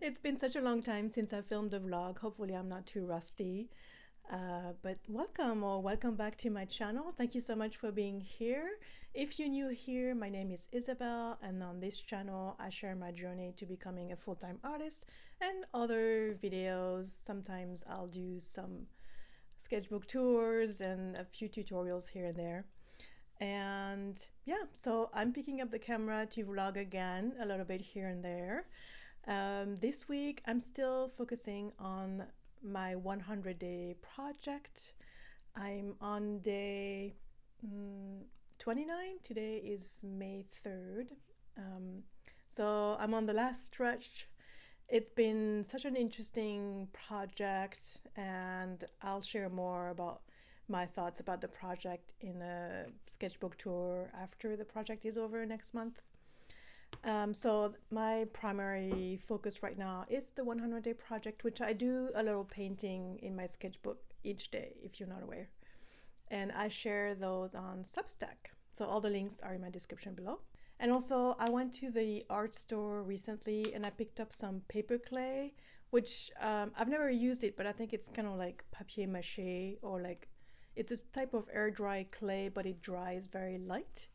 It's been such a long time since I filmed a vlog. Hopefully, I'm not too rusty. But welcome back to my channel. Thank you so much for being here. If you're new here, my name is Isabelle, and on this channel, I share my journey to becoming a full-time artist and other videos. Sometimes I'll do some sketchbook tours and a few tutorials here and there. And yeah, so I'm picking up the camera to vlog again a little bit here and there. This week I'm still focusing on my 100-day project. I'm on day 29. Today is May 3rd. So I'm on the last stretch. It's been such an interesting project, and I'll share more about my thoughts about the project in a sketchbook tour after the project is over next month. So my primary focus right now is the 100-day project, which I do a little painting in my sketchbook each day, if you're not aware. And I share those on Substack. So all the links are in my description below. And also I went to the art store recently and I picked up some Paperclay, which I've never used it, but I think it's kind of like papier mâché, or like it's a type of air dry clay, but it dries very light.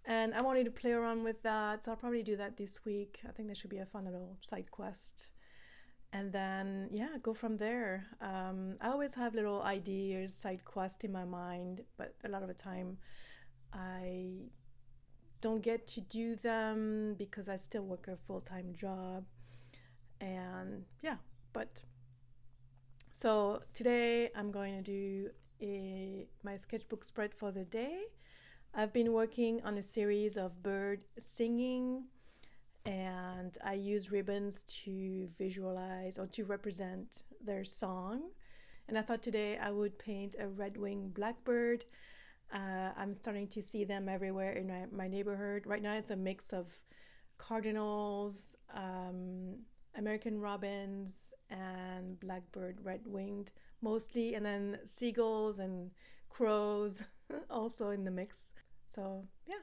And I wanted to play around with that, so I'll probably do that this week. I think that should be a fun little side quest. And then, yeah, go from there. I always have little ideas, side quests in my mind, but a lot of the time I don't get to do them because I still work a full-time job. And yeah, but so today I'm going to do my sketchbook spread for the day. I've been working on a series of bird singing, and I use ribbons to visualize or to represent their song. And I thought today I would paint a red-winged blackbird. I'm starting to see them everywhere in my neighborhood. Right now it's a mix of cardinals, American robins, and blackbird red-winged mostly, and then seagulls and crows also in the mix. So yeah.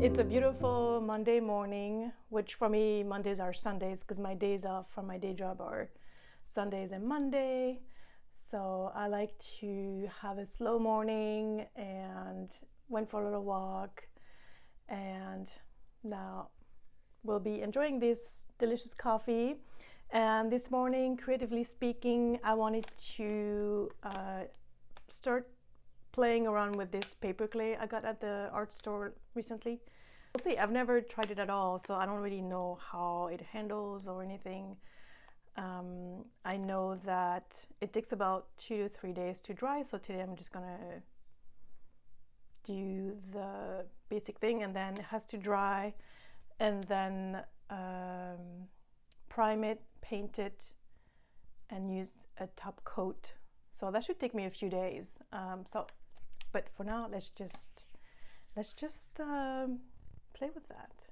It's a beautiful Monday morning, which for me, Mondays are Sundays because my days off from my day job are Sundays and Monday. So I like to have a slow morning and went for a little walk. And now we'll be enjoying this delicious coffee. And this morning, creatively speaking, I wanted to start playing around with this paperclay I got at the art store recently. We'll see, I've never tried it at all, so I don't really know how it handles or anything. I know that it takes about 2 to 3 days to dry, so today I'm just gonna do the basic thing, and then it has to dry, and then prime it, paint it, and use a top coat. So that should take me a few days. But for now, let's just play with that.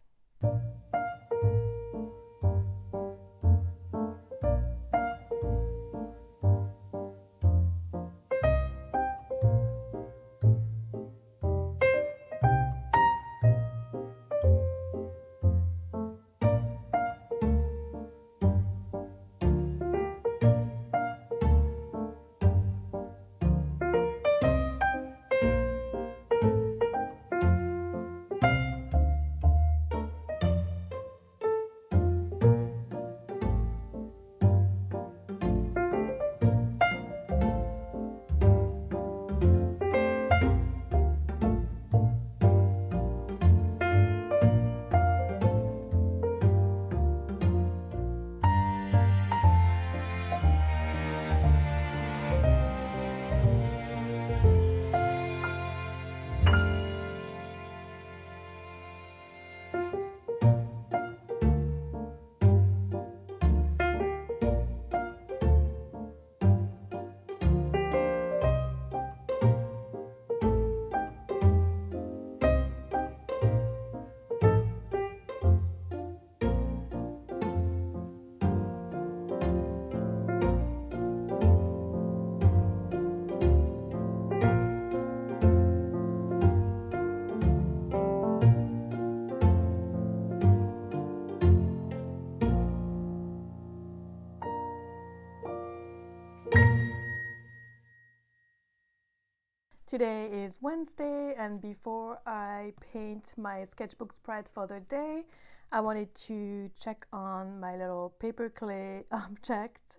Today is Wednesday, and before I paint my sketchbook spread for the day, I wanted to check on my little paperclay object,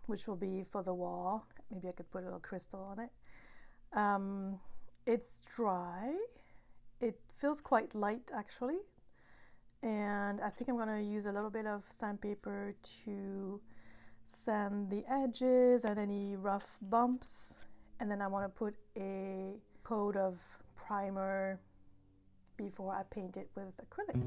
which will be for the wall. Maybe I could put a little crystal on it. It's dry. It feels quite light actually, and I think I'm going to use a little bit of sandpaper to sand the edges and any rough bumps. And then I want to put a coat of primer before I paint it with acrylic.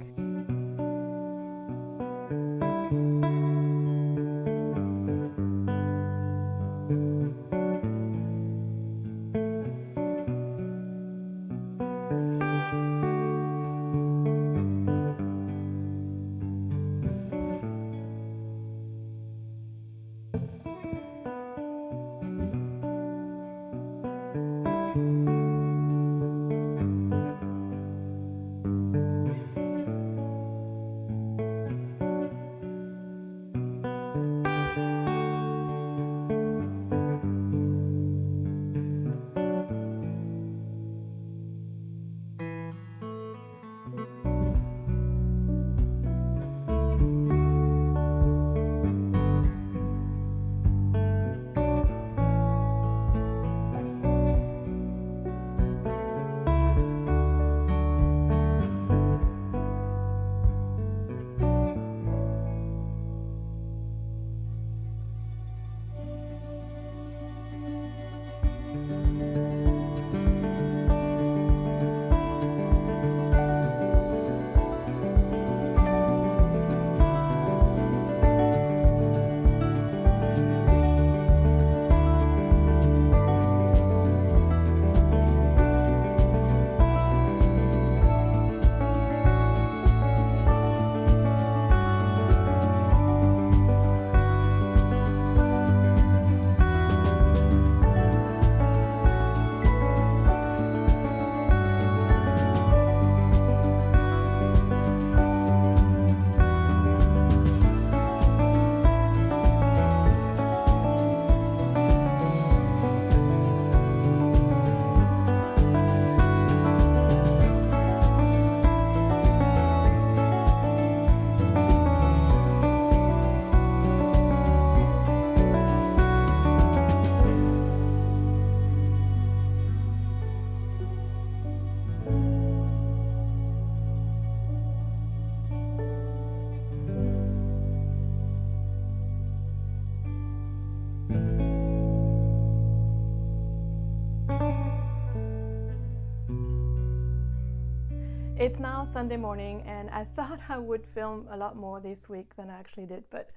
It's now Sunday morning, and I thought I would film a lot more this week than I actually did, but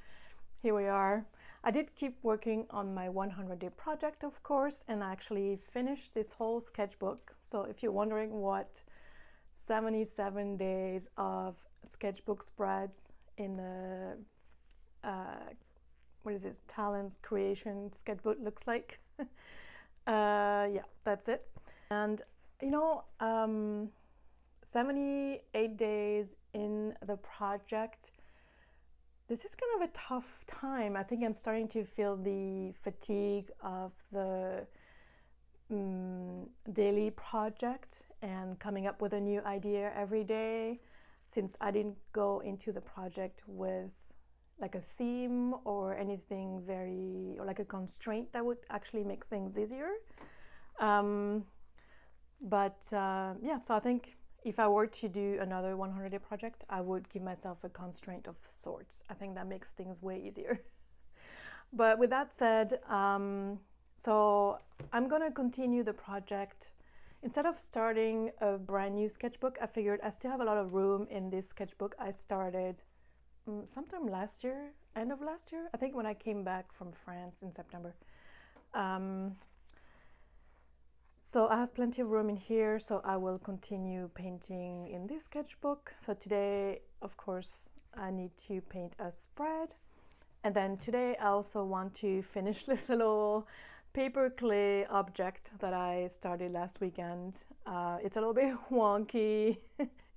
here we are. I did keep working on my 100-day project, of course, and I actually finished this whole sketchbook. So if you're wondering what 77 days of sketchbook spreads in the what is this, Talents Creation sketchbook looks like, yeah, that's it. And you know, 78 days in the project, this is kind of a tough time. I think I'm starting to feel the fatigue of the daily project and coming up with a new idea every day, since I didn't go into the project with like a theme or anything very, or like a constraint that would actually make things easier. Yeah, so I think if I were to do another 100-day project, I would give myself a constraint of sorts. I think that makes things way easier. But with that said, so I'm gonna continue the project. Instead of starting a brand new sketchbook, I figured I still have a lot of room in this sketchbook I started sometime last year, end of last year, I think, when I came back from France in September. So I have plenty of room in here, so I will continue painting in this sketchbook. So today, of course, I need to paint a spread. And then today I also want to finish this little paperclay object that I started last weekend. It's a little bit wonky.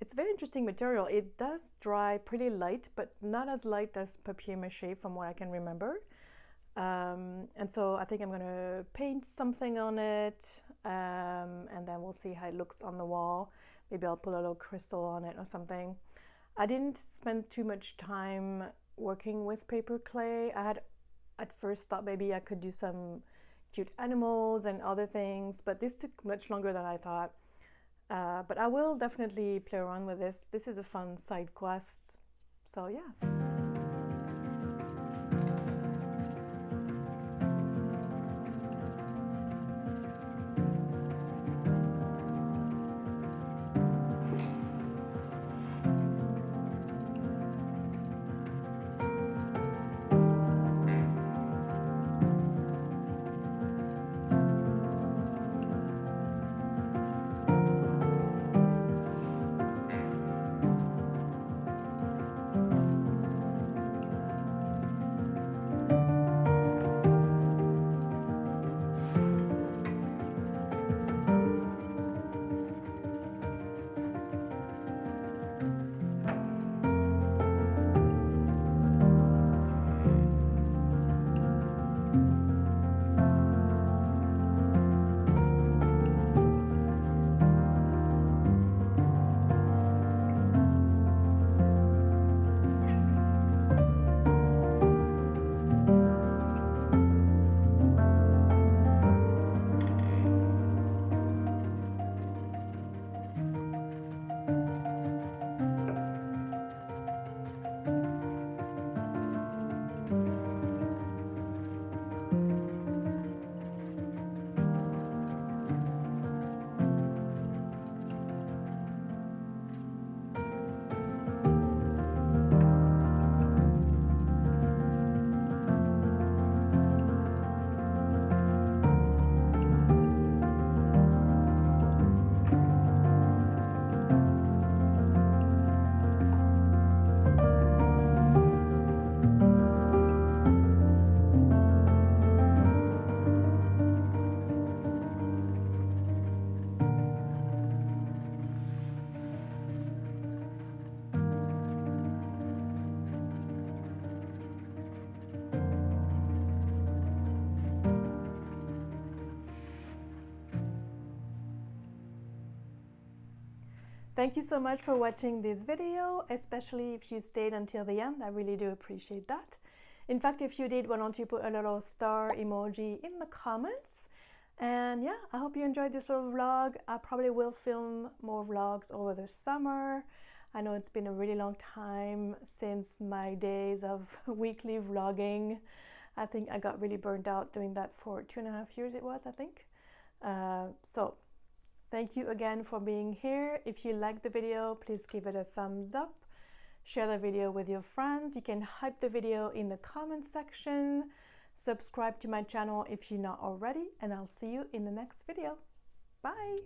It's very interesting material. It does dry pretty light, but not as light as papier-mâché from what I can remember. And so I think I'm gonna paint something on it, and then we'll see how it looks on the wall. Maybe I'll put a little crystal on it or something. I didn't spend too much time working with paperclay. I had at first thought maybe I could do some cute animals and other things, but this took much longer than I thought. But I will definitely play around with this. This is a fun side quest, so yeah. Thank you so much for watching this video, especially if you stayed until the end. I really do appreciate that. In fact, if you did, why don't you put a little star emoji in the comments? And yeah, I hope you enjoyed this little vlog. I probably will film more vlogs over the summer. I know it's been a really long time since my days of weekly vlogging. I think I got really burnt out doing that for 2.5 years it was, I think. So Thank you again for being here. If you like the video, please give it a thumbs up. Share the video with your friends. You can hype the video in the comment section. Subscribe to my channel if you're not already, and I'll see you in the next video. Bye!